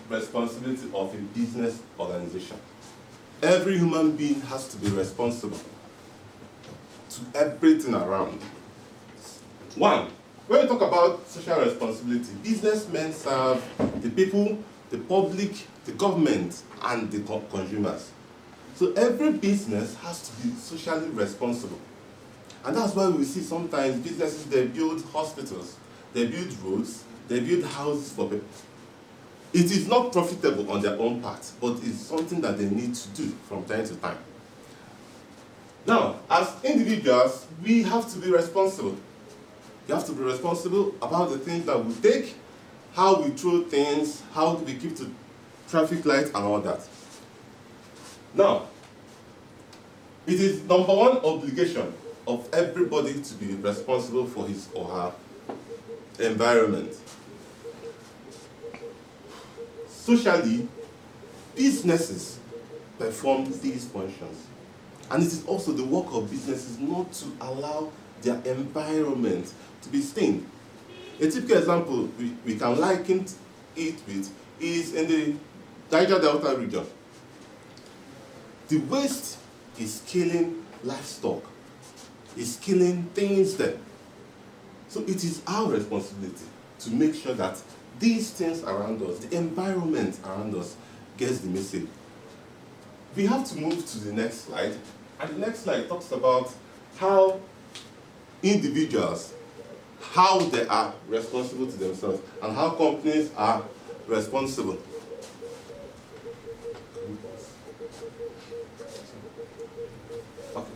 responsibility of a business organization. Every human being has to be responsible to everything around. One, when we talk about social responsibility, businessmen serve the people, the public, the government, and the consumers. So every business has to be socially responsible. And that's why we see sometimes businesses, they build hospitals, they build roads, they build houses for people. It is not profitable on their own part, but it's something that they need to do from time to time. Now, as individuals, we have to be responsible. You have to be responsible about the things that we take, how we throw things, how we keep to traffic lights and all that. Now, it is number one obligation of everybody to be responsible for his or her environment. Socially, businesses perform these functions. And it is also the work of businesses not to allow their environment to be stained. A typical example we can liken it with is in the Niger Delta region. The waste is killing livestock, is killing things there. So it is our responsibility to make sure that these things around us, the environment around us, gets the message. We have to move to the next slide. And the next slide talks about how individuals, how they are responsible to themselves, and how companies are responsible. Okay.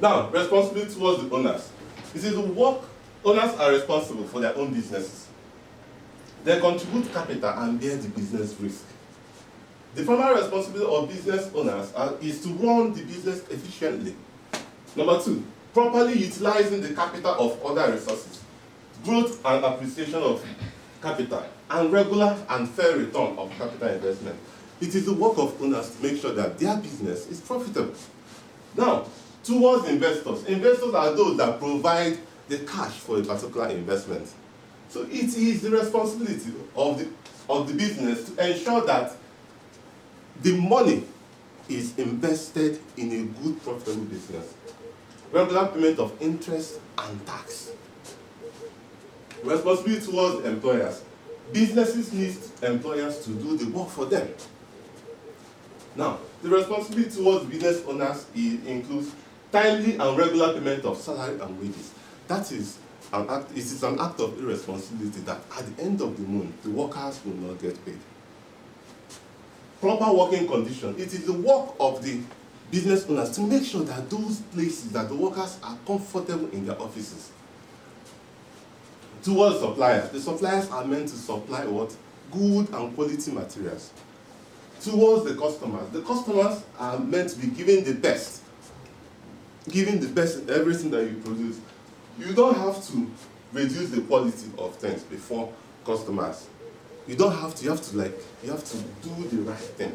Now, responsibility towards the owners. This is the work. Owners are responsible for their own businesses. They contribute capital and bear the business risk. The primary responsibility of business owners is to run the business efficiently. Number two, properly utilizing the capital of other resources, growth and appreciation of capital, and regular and fair return of capital investment. It is the work of owners to make sure that their business is profitable. Now, towards investors. Investors are those that provide the cash for a particular investment. So it is the responsibility of the business to ensure that the money is invested in a good, profitable business. Regular payment of interest and tax. Responsibility towards employers. Businesses need employers to do the work for them. Now, the responsibility towards business owners includes timely and regular payment of salary and wages. That is an act. It is an act of irresponsibility that at the end of the month, the workers will not get paid. Proper working conditions. It is the work of the business owners to make sure that those places, that the workers are comfortable in their offices. Towards suppliers. The suppliers are meant to supply what? Good and quality materials. Towards the customers are meant to be given the best. Giving the best in everything that you produce. You don't have to reduce the quality of things before customers. You don't have to, you have to do the right thing.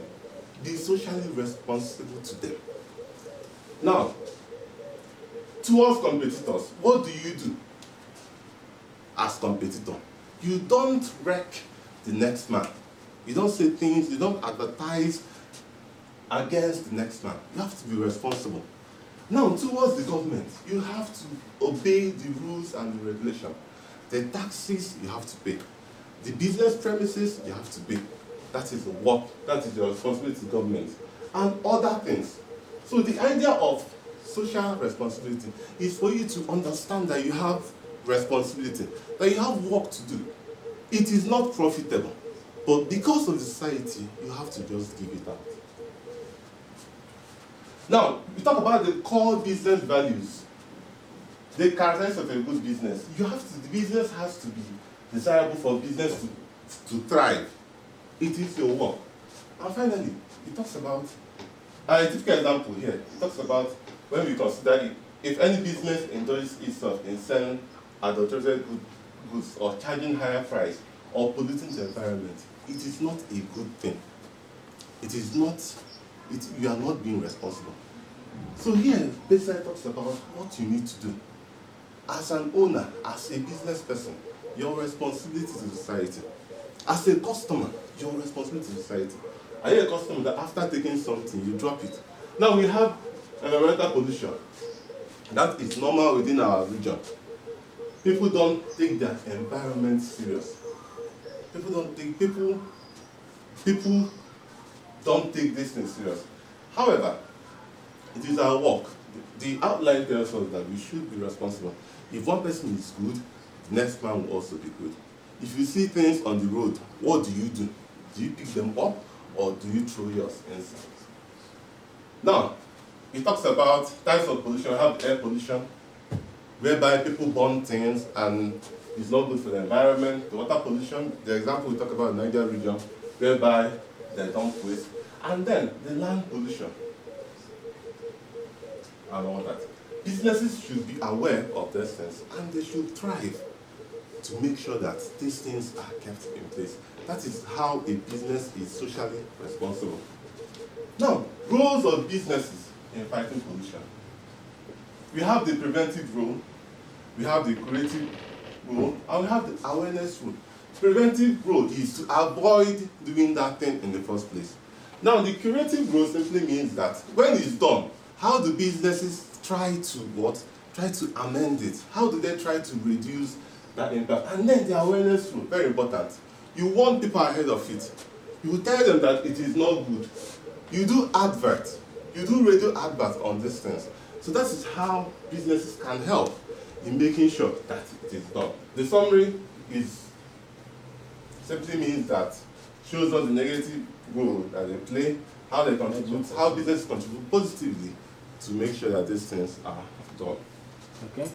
Be socially responsible to them. Now, towards competitors, what do you do as competitor? You don't wreck the next man. You don't say things, you don't advertise against the next man. You have to be responsible. Now, towards the government, you have to obey the rules and the regulation. The taxes you have to pay. The business premises you have to pay. That is the work, that is your responsibility to government. And other things. So the idea of social responsibility is for you to understand that you have responsibility, that you have work to do. It is not profitable, but because of the society, you have to just give it out. Now, we talk about the core business values. The characteristics of a good business. The business has to be desirable for business to thrive. It is your work. And finally, it talks about, a typical example here, it talks about when we consider if any business enjoys itself in selling adulterated goods or charging higher price or polluting the environment, it is not a good thing. It is not, you are not being responsible. So here, basically talks about what you need to do. As an owner, as a business person, your responsibility to society. As a customer, your responsibility to society. Are you a customer that after taking something, you drop it? Now we have environmental pollution. That is normal within our region. People don't take their environment serious. People don't take this thing serious. However, it is our work. The outline tells us that we should be responsible. If one person is good, the next man will also be good. If you see things on the road, what do? Do you pick them up or do you throw yours inside? Now, it talks about types of pollution. We have air pollution, whereby people burn things and it's not good for the environment. The water pollution, the example we talk about in the Niger region, whereby they dump waste. And then the land pollution. And all that. Businesses should be aware of these things and they should thrive to make sure that these things are kept in place. That is how a business is socially responsible. Now, roles of businesses in fighting pollution. We have the preventive role, we have the curative role, and we have the awareness role. Preventive role is to avoid doing that thing in the first place. Now, the curative role simply means that when it's done, how do businesses try to what? Try to amend it. How do they try to reduce that impact? And then the awareness rule, very important. You warn people ahead of it. You tell them that it is not good. You do adverts. You do radio adverts on these things. So that is how businesses can help in making sure that it is done. The summary is simply means that shows us the negative role that they play, how they contribute, how businesses contribute positively to make sure that these things are done. Okay.